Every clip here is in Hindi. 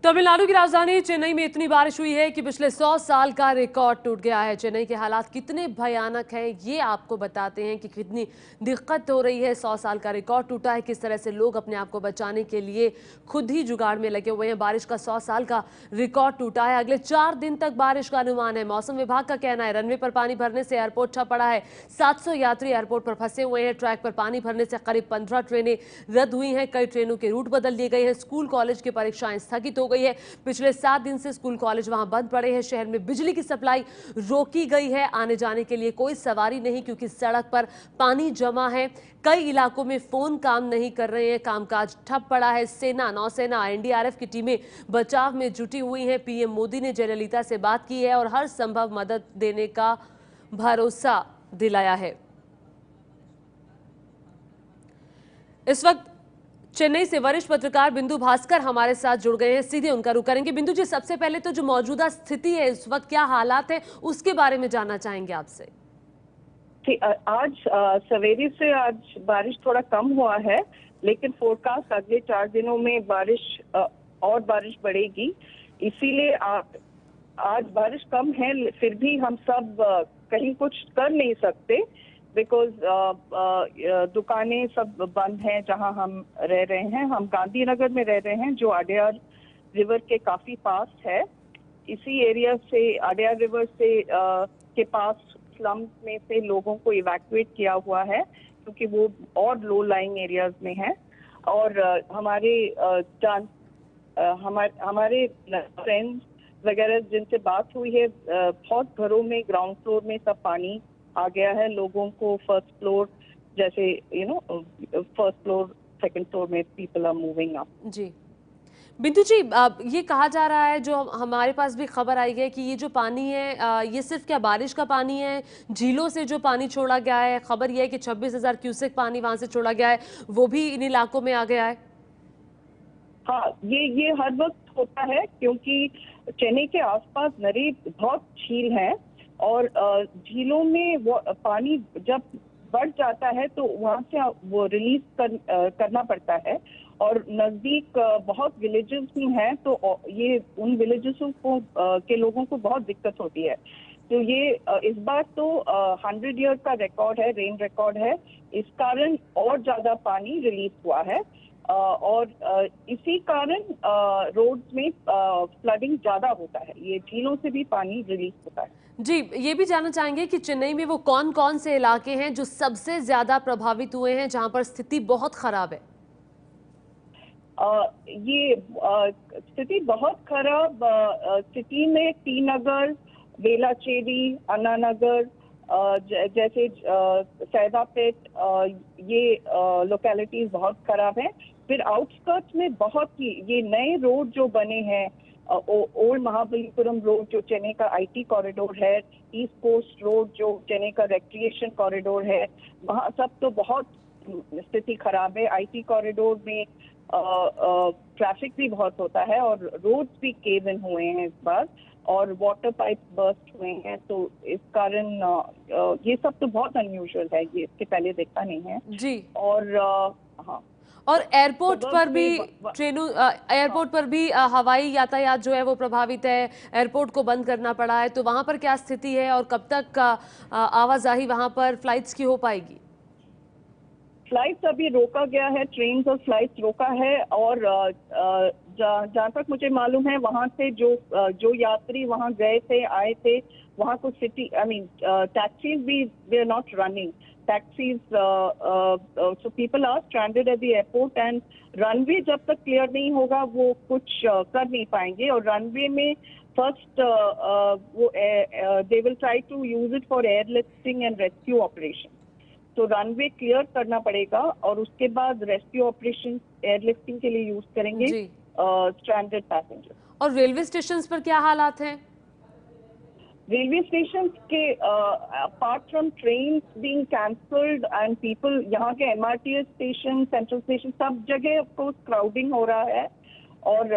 तमिलनाडु की राजधानी चेन्नई में इतनी बारिश हुई है कि पिछले 100 साल का रिकॉर्ड टूट गया है। चेन्नई के हालात कितने भयानक हैं ये आपको बताते हैं कि कितनी दिक्कत हो रही है। 100 साल का रिकॉर्ड टूटा है, किस तरह से लोग अपने आप को बचाने के लिए खुद ही जुगाड़ में लगे हुए हैं। बारिश का 100 साल का रिकॉर्ड टूटा है। अगले 4 दिन तक बारिश का अनुमान है। मौसम विभाग का कहना है रनवे पर पानी भरने से एयरपोर्ट ठप पड़ा है। 700 यात्री एयरपोर्ट पर फंसे हुए हैं। ट्रैक पर पानी भरने से करीब 15 ट्रेनें रद्द हुई हैं। कई ट्रेनों के रूट बदल दिए गए हैं। स्कूल कॉलेज की परीक्षाएं स्थगित हो गई है। पिछले 7 दिन से स्कूल कॉलेज वहां बंद पड़े हैं। शहर में बिजली की सप्लाई रोकी गई है। आने जाने के लिए कोई सवारी नहीं क्योंकि सड़क पर पानी जमा है। कई इलाकों में फोन काम नहीं कर रहे हैं। कामकाज ठप पड़ा है। सेना, नौसेना, एनडीआरएफ की टीमें बचाव में जुटी हुई हैं। पीएम मोदी ने जयललिता से बात की है और हर संभव मदद देने का भरोसा दिलाया है। इस वक्त चेन्नई से वरिष्ठ पत्रकार बिंदु भास्कर हमारे साथ जुड़ गए हैं। सीधे उनका रुख करेंगे। बिंदु जी, सबसे पहले तो जो मौजूदा स्थिति है, इस वक्त क्या हालात है, उसके बारे में जानना चाहेंगे आपसे। आज सवेरे से आज बारिश थोड़ा कम हुआ है, लेकिन फोरकास्ट अगले 4 दिनों में और बारिश बढ़ेगी। इसीलिए आज बारिश कम है, फिर भी हम सब कहीं कुछ कर नहीं सकते बिकॉज दुकानें सब बंद हैं जहां हम रह रहे हैं। हम गांधीनगर में रह रहे हैं जो अडयार रिवर के काफी पास है। इसी एरिया से अडयार रिवर से के पास स्लम्स में से लोगों को इवैक्यूएट किया हुआ है क्योंकि वो और लो लाइंग एरियाज में है। और हमारे फ्रेंड्स वगैरह जिनसे बात हुई है, बहुत घरों में ग्राउंड फ्लोर में सब पानी आ गया है। लोगों को फर्स्ट फ्लोर जैसे फर्स्ट फ्लोर सेकंड फ्लोर में पीपल आर मूविंग अप। जी बिंदु जी, ये कहा जा रहा है, जो हमारे पास भी खबर आई है कि ये जो पानी है ये सिर्फ क्या बारिश का पानी है, झीलों से जो पानी छोड़ा गया है। खबर ये है कि 26,000 क्यूसेक पानी वहां से छोड़ा गया है, वो भी इन इलाकों में आ गया है। हाँ, ये हर वक्त होता है क्योंकि चेन्नई के आसपास बहुत झील हैं और झीलों में वो पानी जब बढ़ जाता है तो वहां से वो रिलीज करना पड़ता है। और नजदीक बहुत विलेजेस भी हैं, तो ये उन विलेजेस को के लोगों को बहुत दिक्कत होती है। तो ये इस बार तो 100 ईयर का रिकॉर्ड है, रेन रिकॉर्ड है। इस कारण और ज्यादा पानी रिलीज हुआ है और इसी कारण रोड्स में फ्लडिंग ज्यादा होता है। ये झीलों से भी पानी रिलीज होता है। जी, ये भी जानना चाहेंगे कि चेन्नई में वो कौन कौन से इलाके हैं जो सबसे ज्यादा प्रभावित हुए हैं, जहां पर स्थिति बहुत खराब है। ये स्थिति बहुत खराब सिटी में टी नगर, वेलाचेरी, अन्ना नगर, जैसे सैदापेट, ये लोकेलिटीज बहुत खराब हैं। फिर आउटस्कर्ट्स में बहुत ही ये नए रोड जो बने हैं, ओल्ड महाबलीपुरम रोड जो चेन्नई का आईटी कॉरिडोर है, ईस्ट कोस्ट रोड जो चेन्नई का रिक्रिएशन कॉरिडोर है, वहाँ सब तो बहुत स्थिति खराब है। आईटी कॉरिडोर में ट्रैफिक भी बहुत होता है और रोड्स भी केव इन हुए हैं इस बार और वाटर पाइप बर्स्ट हुए हैं। तो इस कारण ये सब तो बहुत अनयूजुअल है, ये इसके पहले देखा नहीं है जी। और हाँ, और एयरपोर्ट पर भी एयरपोर्ट पर भी हवाई यातायात जो है वो प्रभावित है। एयरपोर्ट को बंद करना पड़ा है, तो वहां पर क्या स्थिति है और कब तक आवाजाही वहां पर फ्लाइट्स की हो पाएगी। फ्लाइट्स अभी रोका गया है, ट्रेन और फ्लाइट्स रोका है। और जहाँ तक मुझे मालूम है वहां से जो यात्री वहां गए थे, आए थे, वहां कुछ सिटी टैक्सीज भी they are not running taxis, so people are stranded at the airport and runway जब तक क्लियर नहीं होगा वो कुछ कर नहीं पाएंगे। और रनवे में फर्स्ट वो they will try to use it for airlifting and rescue operation. तो रनवे क्लियर करना पड़ेगा और उसके बाद रेस्क्यू ऑपरेशन एयरलिफ्टिंग के लिए यूज करेंगे स्ट्रैंडेड पैसेंजर। और रेलवे स्टेशंस पर क्या हालात हैं? रेलवे स्टेशन के apart from train being cancelled and people, यहाँ के एमआरटीएस स्टेशन, सेंट्रल स्टेशन, सब जगह ऑफकोर्स क्राउडिंग हो रहा है। और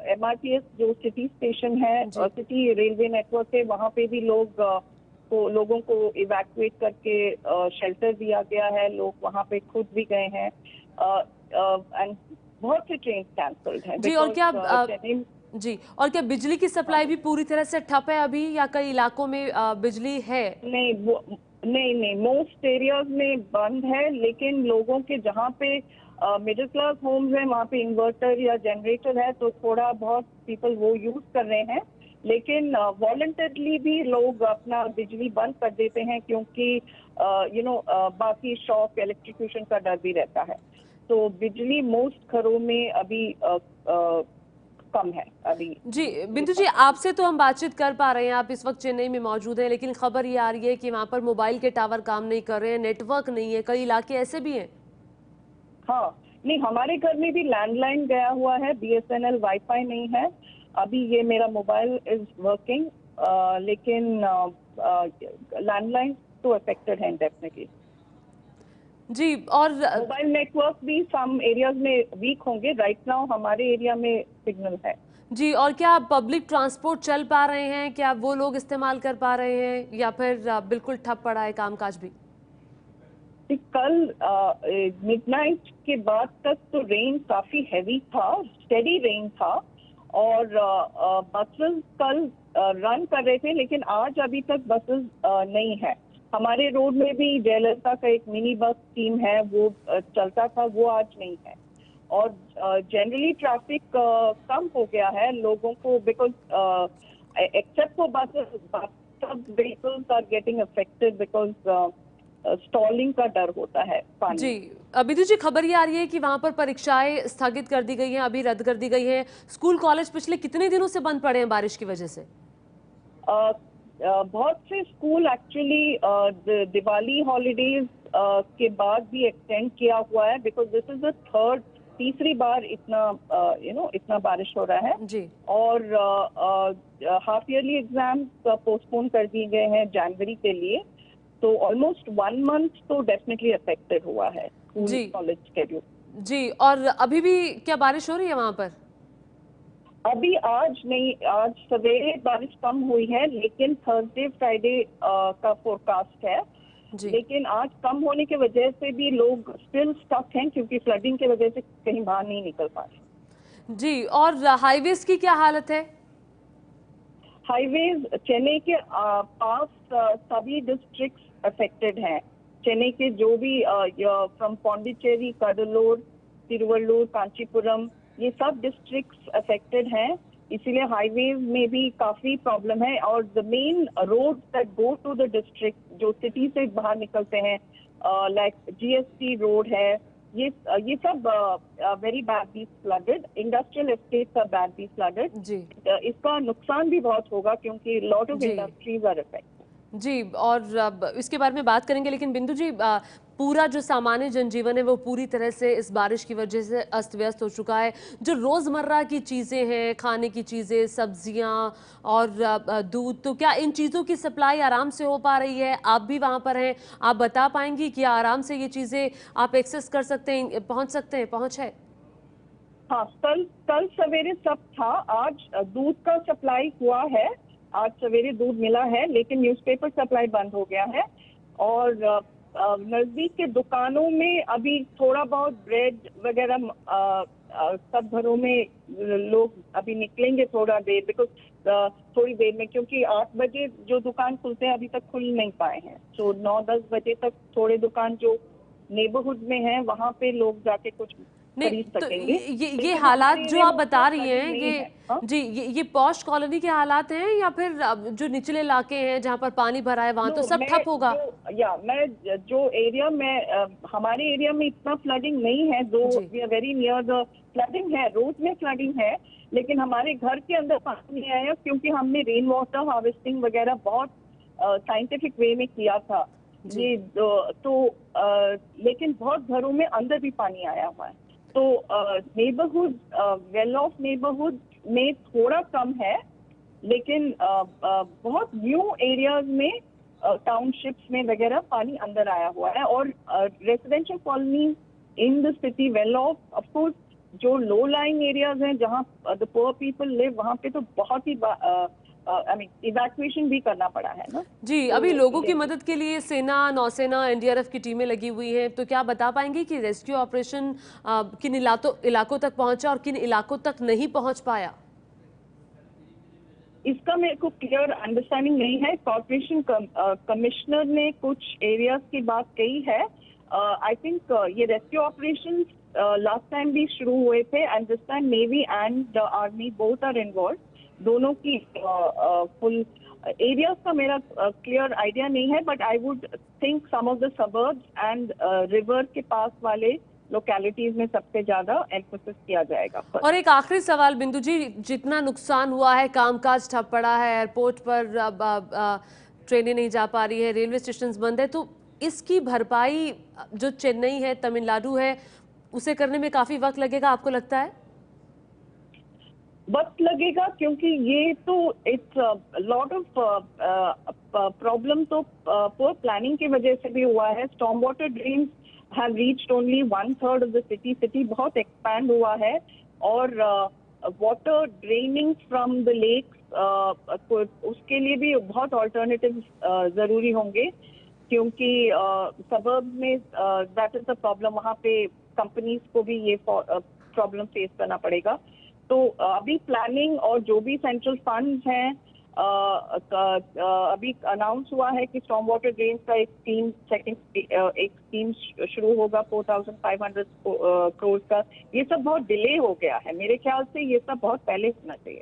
एमआरटीएस जो सिटी स्टेशन है, सिटी रेलवे नेटवर्क है, वहाँ पे भी लोगों को इवैक्यूएट करके शेल्टर दिया गया है। लोग वहाँ पे खुद भी गए हैं एंड बहुत से ट्रेन कैंसल्ड हैं। जी, और क्या जी, और क्या बिजली की सप्लाई भी पूरी तरह से ठप है अभी, या कई इलाकों में बिजली है? नहीं नहीं नहीं, मोस्ट एरियाज में बंद है, लेकिन लोगों के जहाँ पे मिडिल क्लास होम्स है वहाँ पे इन्वर्टर या जनरेटर है, तो थोड़ा बहुत पीपल वो यूज कर रहे हैं। लेकिन वॉलंटरली भी लोग अपना बिजली बंद कर देते हैं, क्योंकि बाकी शॉक इलेक्ट्रिक्यूशन का डर भी रहता है। तो बिजली मोस्ट घरों में अभी कम है अभी। जी बिंदु जी, आपसे तो हम बातचीत कर पा रहे हैं, आप इस वक्त चेन्नई में मौजूद हैं, लेकिन खबर ये आ रही है कि वहां पर मोबाइल के टावर काम नहीं कर रहे हैं, नेटवर्क नहीं है, कई इलाके ऐसे भी हैं। हाँ, नहीं, हमारे घर में भी लैंडलाइन गया हुआ है, बीएसएनएल वाईफाई नहीं है। अभी ये मेरा मोबाइल इज वर्किंग, लेकिन लैंडलाइन तो अफेक्टेड है डेफिनेटली। जी, और मोबाइल नेटवर्क भी सम एरियाज में वीक होंगे। राइट नाउ हमारे एरिया में सिग्नल है। जी, और क्या पब्लिक ट्रांसपोर्ट चल पा रहे हैं, क्या वो लोग इस्तेमाल कर पा रहे हैं, या फिर बिल्कुल ठप पड़ा है कामकाज भी? कल मिडनाइट के बाद तक तो रेन काफी हैवी था, स्टेडी रेन था, और बसेस कल रन कर रहे थे, लेकिन आज अभी तक बसेस नहीं है। हमारे रोड में भी जयललिता का एक मिनी बस टीम है, वो चलता था, वो आज नहीं है। और जनरली ट्रैफिक कम हो गया है लोगों को, बिकॉज एक्सेप्ट फॉर बसेस, सब vehicles are getting affected because stalling का डर होता है पानी। जी, बिंदु जी, खबर ये आ रही है कि वहां पर परीक्षाएं स्थगित कर दी गई हैं, अभी रद्द कर दी गई हैं। स्कूल कॉलेज पिछले कितने दिनों से बंद पड़े हैं बारिश की वजह से? बहुत से स्कूल एक्चुअली दिवाली हॉलीडेज के बाद भी एक्सटेंड किया हुआ है, बिकॉज दिस इज द तीसरी बार इतना बारिश हो रहा है जी, और हाफ ईयरली एग्जाम पोस्टपोन कर दिए गए हैं जनवरी के लिए। तो ऑलमोस्ट 1 मंथ तो डेफिनेटली अफेक्टेड हुआ है जी, स्कूल कॉलेज शेड्यूल। जी, और अभी भी क्या बारिश हो रही है वहां पर? अभी आज नहीं, आज सवेरे बारिश कम हुई है, लेकिन थर्सडे फ्राइडे का फोरकास्ट है। जी, लेकिन आज कम होने की वजह से भी लोग स्टिल स्टक हैं, क्योंकि फ्लडिंग की वजह से कहीं बाहर नहीं निकल पा रहे। जी, और हाईवेज की क्या हालत है? हाईवेज चेन्नई के पास सभी डिस्ट्रिक्ट्स अफेक्टेड हैं। चेन्नई के जो भी फ्रॉम पौंडीचेरी, कडलूर, तिरुवल्लुर, कांचीपुरम, ये सब डिस्ट्रिक्ट्स अफेक्टेड हैं। इसीलिए हाईवेज में भी काफी प्रॉब्लम है। और the main road that go to the district, जो सिटी से बाहर निकलते हैं, लाइक जीएसटी रोड है, ये सब very badly flooded. Industrial estates are badly flooded. जी, इसका नुकसान भी बहुत होगा, क्योंकि लॉट ऑफ जी, इंडस्ट्रीज आर अफेक्टेड। जी, और अब इसके बारे में बात करेंगे, लेकिन बिंदु जी, पूरा जो सामान्य जनजीवन है वो पूरी तरह से इस बारिश की वजह से अस्त व्यस्त हो चुका है। जो रोज़मर्रा की चीज़ें हैं, खाने की चीज़ें, सब्जियां और दूध, तो क्या इन चीज़ों की सप्लाई आराम से हो पा रही है? आप भी वहाँ पर हैं, आप बता पाएंगी कि आराम से ये चीज़ें आप एक्सेस कर सकते हैं, पहुँच सकते हैं, पहुँच है? हाँ, कल सवेरे सब था। आज दूध का सप्लाई हुआ है, आज सवेरे दूध मिला है, लेकिन न्यूज़पेपर सप्लाई बंद हो गया है। और नजदीक के दुकानों में अभी थोड़ा बहुत ब्रेड वगैरह सब घरों में लोग अभी निकलेंगे थोड़ा देर, बिकॉज थोड़ी देर में, क्योंकि 8 बजे जो दुकान खुलते हैं अभी तक खुल नहीं पाए हैं। तो 9-10 बजे तक थोड़े दुकान जो नेबरहुड में हैं वहां पे लोग जाके कुछ नहीं, खरीद तो सकेंगे। ये हालात जो आप बता रही हैं, नहीं है, हाँ? जी, ये पॉश कॉलोनी के हालात हैं, या फिर जो निचले इलाके हैं जहाँ पर पानी भरा है वहां तो सब ठप होगा? मैं जो एरिया में हमारे एरिया में इतना फ्लडिंग नहीं है, दो जी, we are very near the flooding है, रोड में फ्लडिंग है, लेकिन हमारे घर के अंदर पानी नहीं आया, क्योंकि हमने रेन वाटर हार्वेस्टिंग वगैरह बहुत साइंटिफिक वे में किया था। जी, ये लेकिन बहुत घरों में अंदर भी पानी आया हुआ है। तो नेबरहुड, वेल ऑफ नेबरहुड में थोड़ा कम है, लेकिन बहुत न्यू एरियाज में, टाउनशिप्स में वगैरह पानी अंदर आया हुआ है। और residential colony in the city well of course, जो लो लाइंग एरियाज हैं जहाँ द पुअर पीपल लिव, वहाँ पे तो बहुत ही इवैक्यूएशन भी करना पड़ा है ना। जी, तो अभी लोगों की मदद के लिए सेना, नौसेना, एनडीआरएफ की टीमें लगी हुई हैं, तो क्या बता पाएंगी कि रेस्क्यू ऑपरेशन किन इलाकों तक पहुंचा और किन इलाकों तक नहीं पहुंच पाया? इसका मेरे को क्लियर अंडरस्टैंडिंग नहीं है। कॉर्पोरेशन कमिश्नर ने कुछ एरियाज की बात कही है। आई थिंक ये रेस्क्यू ऑपरेशन लास्ट टाइम भी शुरू हुए थे and this time navy and army both are involved. दोनों की फुल एरियाज का मेरा क्लियर आइडिया नहीं है, but I would think some of the suburbs and river के पास वाले लोकेलिटीज में सबसे ज्यादा एम्फोसिस किया जाएगा। और एक आखिरी सवाल बिंदु जी, जितना नुकसान हुआ है, कामकाज ठप पड़ा है, एयरपोर्ट पर अब ट्रेनें नहीं जा पा रही है, रेलवे स्टेशन बंद है, तो इसकी भरपाई जो चेन्नई है, तमिलनाडु है, उसे करने में काफी वक्त लगेगा, आपको लगता है? वक्त लगेगा क्योंकि ये तो इट्स लॉट ऑफ प्रॉब्लम तो पुअर प्लानिंग की वजह से भी हुआ है। Storm water drains have reached only 1/3 of the city. City बहुत एक्सपैंड हुआ है और water draining from the lakes उसके लिए भी बहुत ऑल्टरनेटिव जरूरी होंगे, क्योंकि सबर्ब में दैट इज द प्रॉब्लम। वहाँ पे कंपनीज को भी ये प्रॉब्लम फेस करना पड़ेगा। तो अभी प्लानिंग और जो भी सेंट्रल फंड्स हैं, अभी अनाउंस हुआ है कि स्टॉर्म वाटर ड्रेन्स का एक स्कीम शुरू होगा 4,500 करोड़ का। ये सब बहुत डिले हो गया है। मेरे ख्याल से ये सब बहुत पहले होना चाहिए।